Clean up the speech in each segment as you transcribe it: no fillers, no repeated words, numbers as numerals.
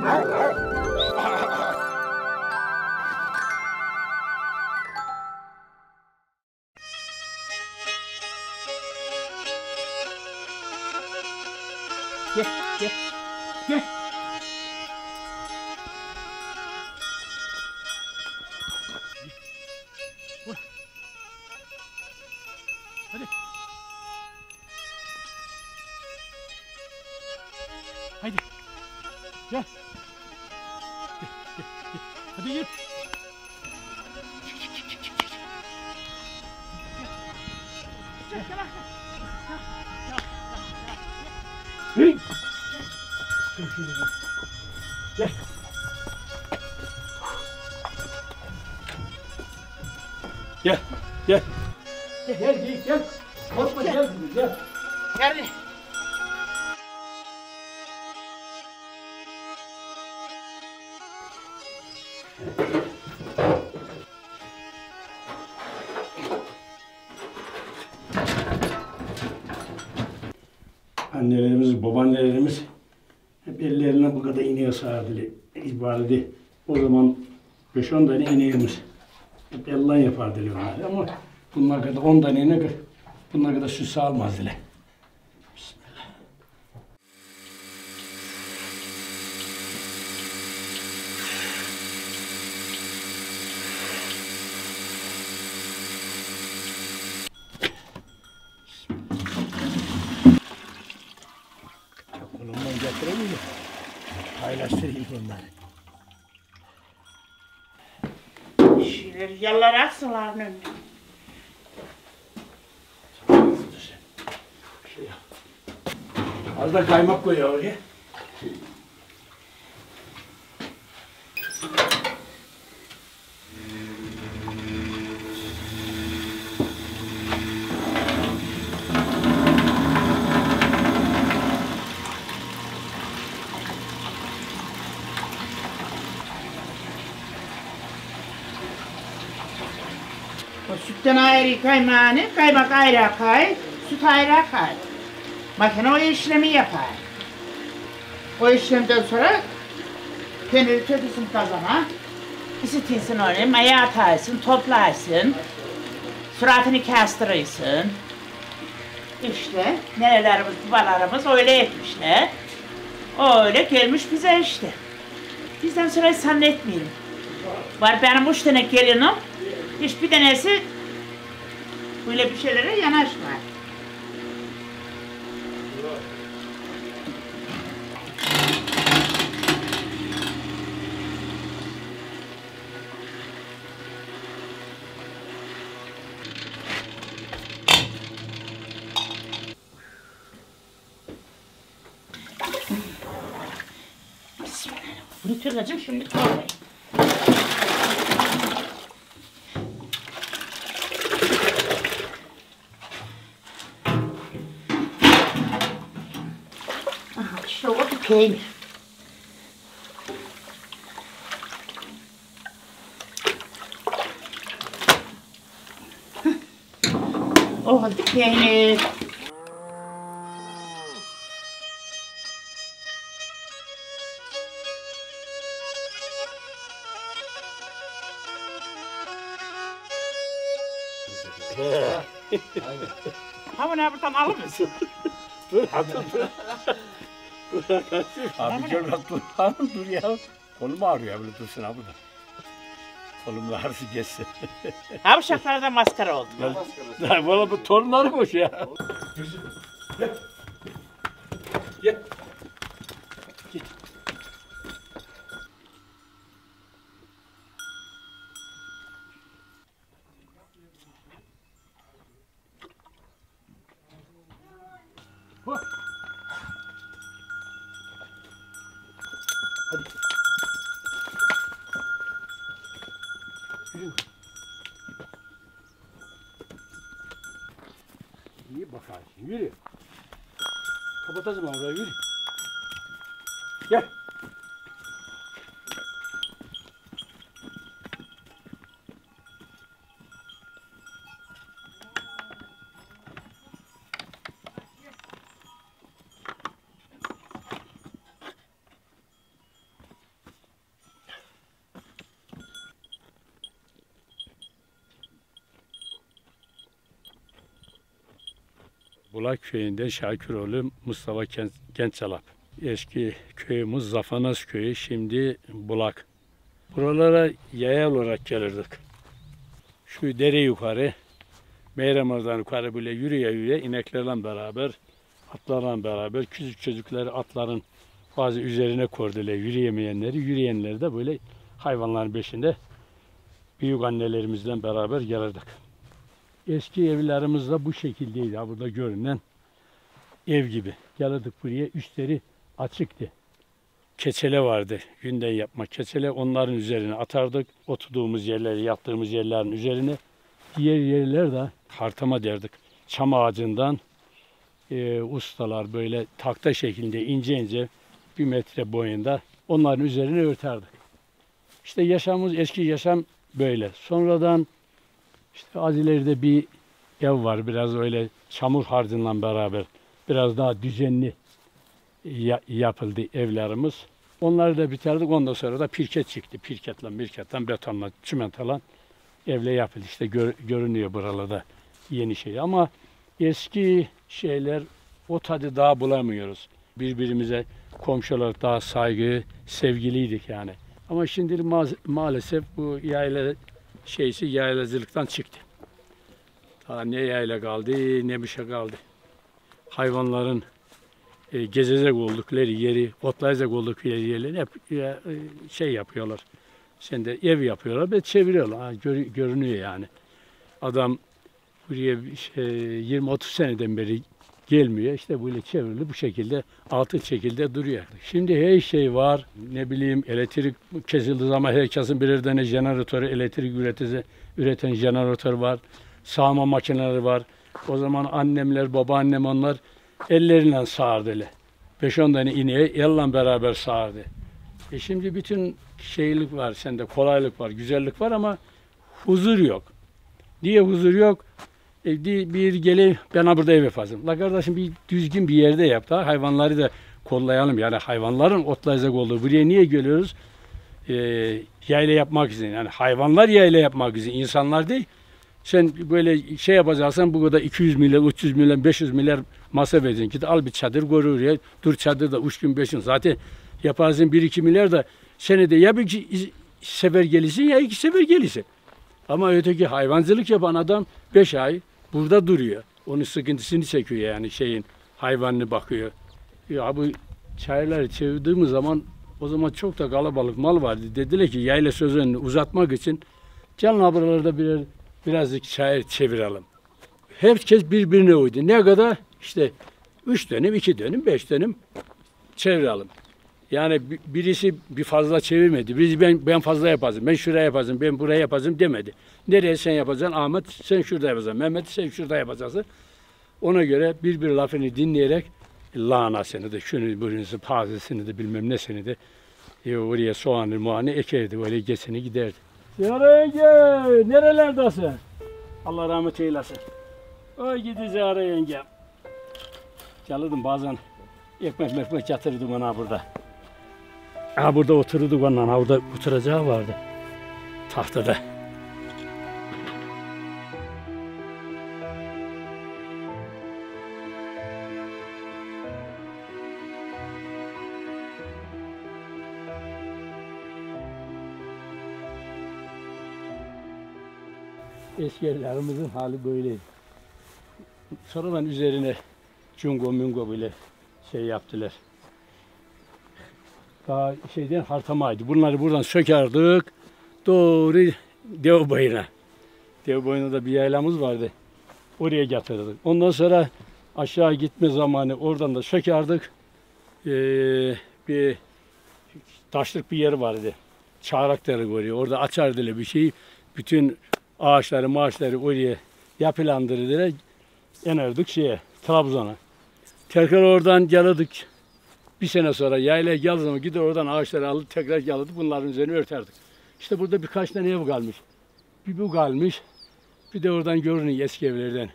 Gel, gel, gel. Hadi. Haydi. Gel. Gel, gel, gel. Hadi git. Gel, gel, gel. Hey! Gel. Gel, gel. Gel, gel. Korkma, gel. Gel. Gel. Annelerimiz, babaannelerimiz hep ellerine bu kadar ineğe sağardı, ibaredi. O zaman 5-10 tane ineğimiz. Hep elden yapardılar onlar. Ama bunlar kadar 10 tane inek, bunlar kadar süt sağlamazdılar. Bismillah. Kolumdan getiremeyim. Paylaştırayım bunları. Şeyleri yallar atsınlar önüne. Az da kaymak koy oraya. O sütten ayrı kaymağını, kaymak ayrı kay, süt ayrı kay. Makine o işlemi yapar. O işlemden sonra peyniri töküsün kazana, ısıtırsın onu, maya atarsın, toplarsın, suratını kastırırsın. İşte nerelerimiz, babalarımız öyle etmişler. Öyle gelmiş bize işte. Bizden sonra zannetmeyelim. Var benim 3 tane gelinim, hiçbir tanesi böyle bir şeylere yanaşmıyor. Bunu kıracağım şimdi koyayım. Aha işte o bir peynir. O halde peynir. Ama ne buradan alır mısın? Dur, dur. Abi gel bak dur. Hanım dur ya. Kolum ağrıyor böyle dursun abi da. Kolumla ağrısı geçsin. Ha bu şaklarda maskara oldu. Ya valla bu torunları koş ya. Gel. Gel. Git. Hop. Hadi. Yürü. İyi bakarsın. Yürü. Kapatacağım orayı. Yürü. Gel. Bulak köyünden Şakiroğlu Mustafa Gençalap. Eski köyümüz Zafanaz köyü, şimdi Bulak. Buralara yaya olarak gelirdik. Şu dere yukarı, Meyramar'dan yukarı böyle yürüye ineklerle beraber, atlarla beraber, küçük çocukları atların bazı üzerine kordular, yürüyemeyenleri, yürüyenleri de böyle hayvanların peşinde büyük annelerimizle beraber gelirdik. Eski evlerimiz de bu şekildeydi. Burada görünen ev gibi. Gelirdik buraya, üstleri açıktı. Keçele vardı, yünden yapma keçele. Onların üzerine atardık. Oturduğumuz yerleri, yattığımız yerlerin üzerine. Diğer yerler de hartama derdik. Çam ağacından ustalar böyle takta şeklinde ince 1 metre boyunda onların üzerine örterdik. İşte yaşamımız, eski yaşam böyle. Sonradan işte az ileride bir ev var, biraz öyle çamur harcınla beraber biraz daha düzenli yapıldı evlerimiz. Onları da bitirdik, ondan sonra da pirket çıktı. Pirketle, betonla, çimentola evle yapıldı. İşte görünüyor buralarda yeni şey. Ama eski şeyler, o tadı daha bulamıyoruz. Birbirimize, komşular daha saygı, sevgiliydik yani. Ama şimdi maalesef bu yayla yaylacılıktan çıktı. Daha ne yayla kaldı, ne bir şey kaldı. Hayvanların gezecek oldukları yeri, otlayacak oldukları yerleri hep şey yapıyorlar. Şimdi ev yapıyorlar ve çeviriyorlar. Görünüyor yani. Adam buraya 20-30 seneden beri gelmiyor. İşte böyle çevrili bu şekilde, altın şekilde duruyor. Şimdi her şey var. Ne bileyim, elektrik kesildiği zaman herkesin birer tane jeneratörü, elektrik üreten jeneratör var. Sağma makineleri var. O zaman annemler, babaannem onlar elleriyle sağardı. 5-10 tane ineği elle beraber sağardı. Şimdi bütün şeylik var sende, kolaylık var, güzellik var ama huzur yok. Niye huzur yok? Bir geleyim, ben burada ev yapacağım. La kardeşim, bir düzgün bir yerde yap da hayvanları da kollayalım. Yani hayvanların otlayacak olduğu buraya niye geliyoruz? Yayla yapmak için. Yani hayvanlar yayla yapmak için, insanlar değil. Sen böyle şey yapacaksan bu kadar 200 milyar, 300 milyar, 500 milyar masraf edeceksin. Git al bir çadır koru oraya. Dur çadırda 3 gün 5 gün. Zaten yaparsın 1-2 milyar da senede ya bir sefer gelirsin ya 2 sefer gelirsin. Ama öteki hayvancılık yapan adam 5 ay burada duruyor. Onun sıkıntısını çekiyor yani hayvanını bakıyor. Ya bu çayları çevirdiğimiz zaman o zaman çok da kalabalık mal vardı. Dediler ki yayla sözünü uzatmak için canlı buralarda birazcık çayır çevirelim. Herkes birbirine uydu. Ne kadar? İşte 3 dönüm, 2 dönüm, 5 dönüm çevirelim. Yani birisi bir fazla çevirmedi. Birisi ben fazla yapacağım, ben şuraya yapacağım, ben buraya yapacağım demedi. Nereye sen yapacaksın? Ahmet sen şurada yapacaksın, Mehmet sen şurada yapacaksın. Ona göre bir lafını dinleyerek lahanasını da, şunu bunu pazesini de bilmem nesini de oraya soğanı muanı ekerdi. Öyle geçini giderdi. Zehra yenge, nerelerdesin? Allah rahmet eylesin. Oy gidi Zehra yenge. Gelirdim bazen ekmek yatırırdım ona burada. Burada otururduk onunla, orada oturacağı vardı. Tahtada. Eski evlerimizin hali böyleydi. Sonradan üzerine cungo bile şey yaptılar. Daha hartamaydı. Bunları buradan sökerdik. Doğru Devbayır'a. Devbayır'da da bir yaylamız vardı. Oraya getirdik. Ondan sonra aşağı gitme zamanı oradan da sökerdik. Bir taşlık bir yer vardı. Çağrak derdik oraya. Orada açardılar bir şeyi. Bütün ağaçları oraya yapılandırdılar. İnerdik Trabzon'a. Tekrar oradan gelirdik. Bir sene sonra yaylaya geldiği zaman gider oradan ağaçları alıp tekrar gelirdik. Bunların üzerine örterdik. İşte burada birkaç tane ev kalmış. Bir bu kalmış. Bir de oradan görünüyor eski evlerden.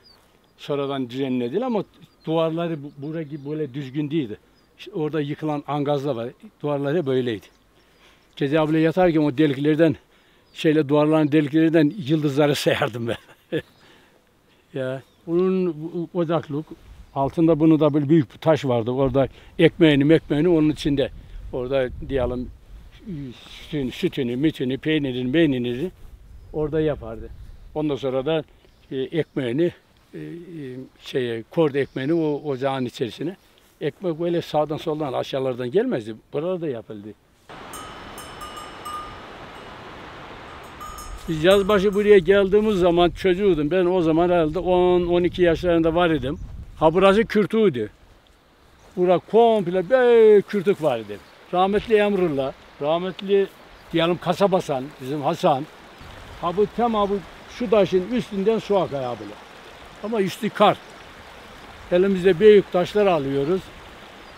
Sonradan düzenlediler ama duvarları buraya gibi böyle düzgün değildi. İşte orada yıkılan angazlar var. Duvarları böyleydi. Gece abla yatarken o deliklerden duvarların deliklerinden yıldızları sayardım ben. Ya onun ocaklık Altında bunu da bir büyük bir taş vardı. Orada ekmeğini onun içinde. Orada diyelim sütünü, mütünü, peynirini orada yapardı. Ondan sonra da ekmeğini korda ekmeğini o ocağın içerisine. Ekmek böyle sağdan soldan aşağılardan gelmezdi. Burada yapıldı. Biz yazbaşı buraya geldiğimiz zaman çocuğuydum. Ben o zaman herhalde 10-12 yaşlarında var idim. Ha burası kürtüğüydü. Bura komple bir kürtük vardı. Rahmetli Emrullah, rahmetli diyelim Kasabasan, bizim Hasan. Ha bu bu şu taşın üstünden su akıyor böyle. Ama üstü kar. Elimizde büyük taşlar alıyoruz.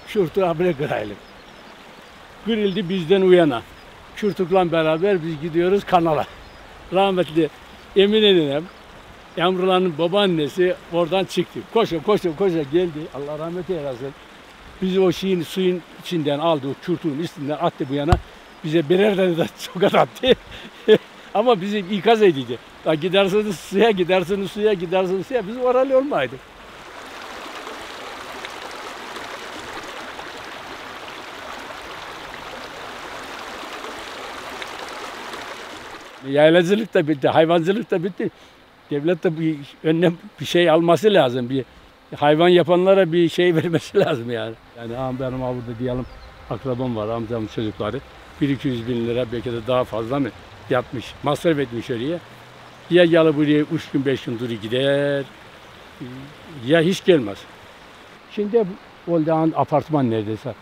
Kürtüğü abile kıraylık. Kırıldı bizden uyana. Kürtükle beraber biz gidiyoruz kanala. Rahmetli Emine nenem, Emrullah'ın babaannesi oradan çıktı. Koşa geldi. Allah rahmet eylesin. Bizi o suyun içinden aldı, o kürtüğün üstünden attı bu yana. Bize birer tane de sokat attı. Ama bizi ikaz edildi. Ya gidersiniz suya, gidersiniz suya. Biz oralı olmaydı. Yaylacılık da bitti, hayvancılık da bitti. Devlet de bir önlem bir şey alması lazım. Bir hayvan yapanlara bir şey vermesi lazım yani. Yani benim burada diyelim akrabam var, amcamın çocukları. 1-200 bin lira belki de daha fazla mı yapmış, masraf etmiş oraya. Ya yalı buraya 3 gün 5 gün duru gider, ya hiç gelmez. Şimdi oldu apartman neredeyse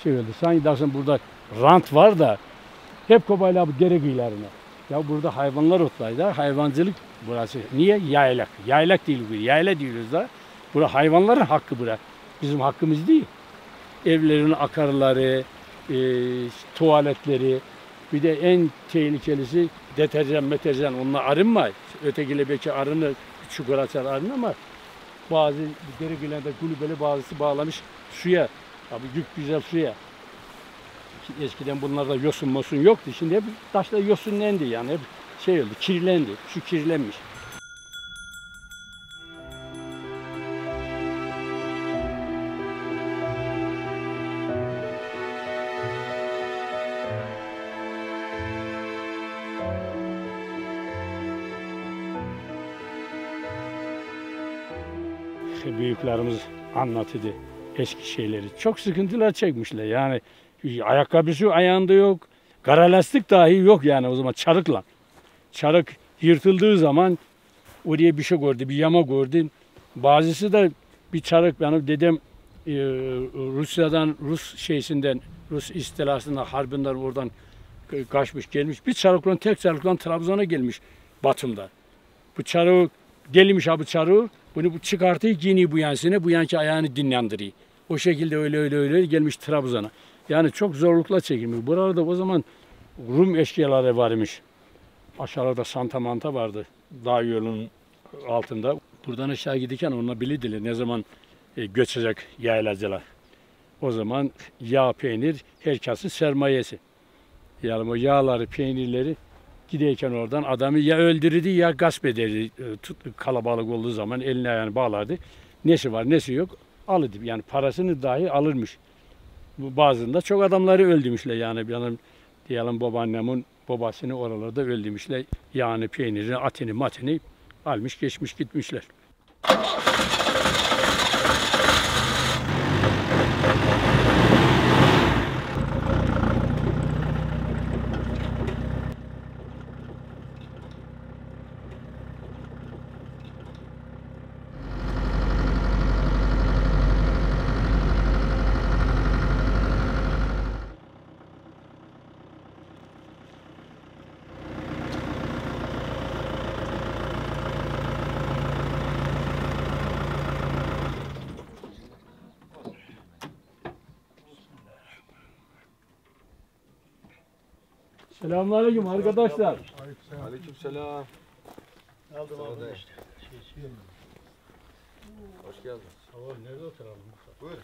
şey oldu. Sanki dersin burada rant var da hep kobayla bu dere kıyılarına. Ya burada hayvanlar otlaydı, hayvancılık burası. Niye? Yaylak. Yaylak değil bu. Yayla diyoruz da. Burada hayvanların hakkı bura. Bizim hakkımız değil. Evlerin akarları, tuvaletleri, bir de en tehlikelisi deterjan, onunla arınma. Ötekiyle belki arınır, çukur açar arınır ama bazı dere kıyılarında kulübeli bazısı bağlamış suya. Abi güzel suya. Eskiden bunlarda yosun yoktu. Şimdi hep taşlar yosunlendi yani. Hep şey oldu, kirlendi. Su kirlenmiş. Büyüklerimiz anlatırdı eski şeyleri. Çok sıkıntılar çekmişler yani. Ayakkabısı ayağında yok. Kara lastik dahi yok yani o zaman çarıkla. Çarık yırtıldığı zaman oraya bir şey gördü, bir yama gördü. Bazısı da bir çarık, benim dedem Rusya'dan, Rus istilasından, harbinden oradan kaçmış gelmiş. Bir çarıkla, tek çarıkla Trabzon'a gelmiş Batım'da. Bu çarık gelmiş bu çarık. Bunu çıkartıyor, giyiniyor bu yansına, bu yanki ayağını dinlendiriyor. O şekilde öyle gelmiş Trabzon'a. Yani çok zorlukla çekilmiş. Buralarda o zaman Rum eşkıyaları varmış. Aşağıda Santa Manta vardı. Dağ yolunun altında. Buradan aşağı giderken onunla bilirdiler ne zaman göçecek yaylacılar. O zaman yağ, peynir herkesin sermayesi. Yani o yağları, peynirleri giderken oradan adamı ya öldürürdü ya gasp ederdi. Kalabalık olduğu zaman eline ayağını bağlardı. Nesi var nesi yok alırdı. Yani parasını dahi alırmış. Bazında çok adamları öldürmüşler yani. Benim diyelim babaannemin babasını oralarda öldürmüşler. Yağını, peynirini, atını, matını almış geçmiş gitmişler. Selamünaleyküm arkadaşlar. Aleykümselam. Aldım abi işte. Hoş geldin. Sağ ol. Nerede oturalım? Buyur.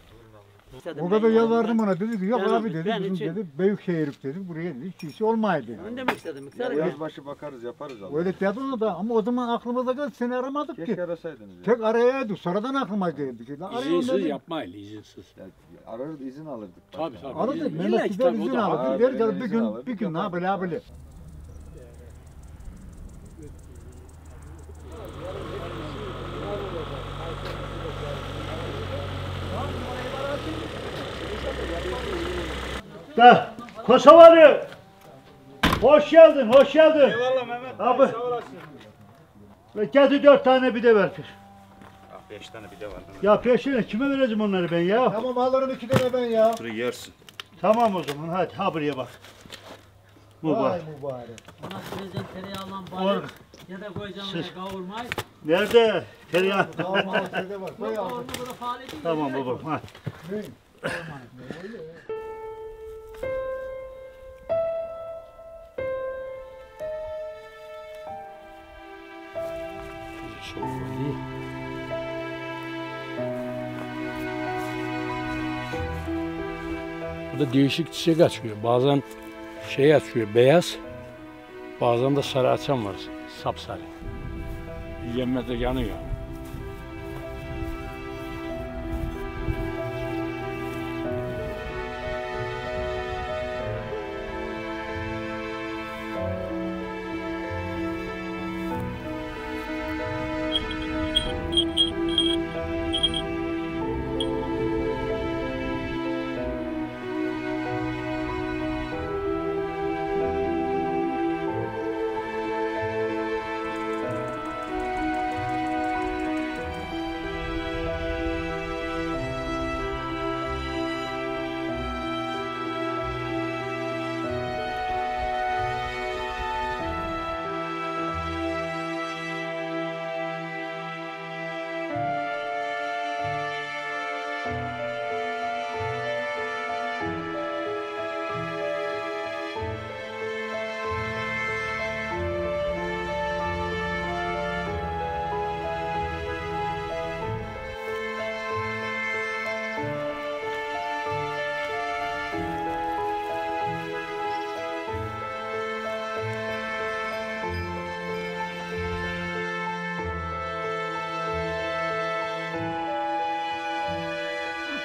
O kadar yalvardım ona, dedi ki yok Canım, abi dedi, ben bizim için- dedi büyük şehirlik dedi, buraya dedi, hiç işi olmaydı dedi. Onu demek istedim. Miktar Yazbaşı bakarız yaparız Allah. Öyle dedi ona da ama o zaman aklımıza geldi, seni aramadık ki. Keşke arasaydınız ya. Tek arayaydık, sonradan aklıma geldi ki. Lan arayalım İzinsiz dedim. yapmayın, izinsiz. Ya, ararız izin alırdık. Tabii tabii. Aradık, İlla Mehmet ki gider tabii, o izin da alır. Abi, Der gel izin bir gün, alır, bir gün yapar. ha böyle. Da Kosovalı. Hoş geldin, hoş geldin. Eyvallah Mehmet. Abi. Sağ olasın. Ve geldi 4 tane bide ver. 5 tane bir de var. Ya peşine kime vereceğim onları ben ya? Tamam alırım 2 tane ben ya. Şurayı yersin. Tamam o zaman hadi ha buraya bak. Bu Vay bak. mübarek. Ona süreceğim tereyağından Or- balık ya da koyacağım Siz- oraya kavurmayı. Nerede? Tereyağı. Tamam al şeyde var. Koy Yok al. onu burada faal edeyim. Tamam babam ha. Soğuk. Burada değişik çiçek açıyor. Bazen şey açıyor, beyaz. Bazen de sarı açan var, sapsarı. Yenmede yanıyor.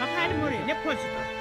Bakalım oraya ne pozitif.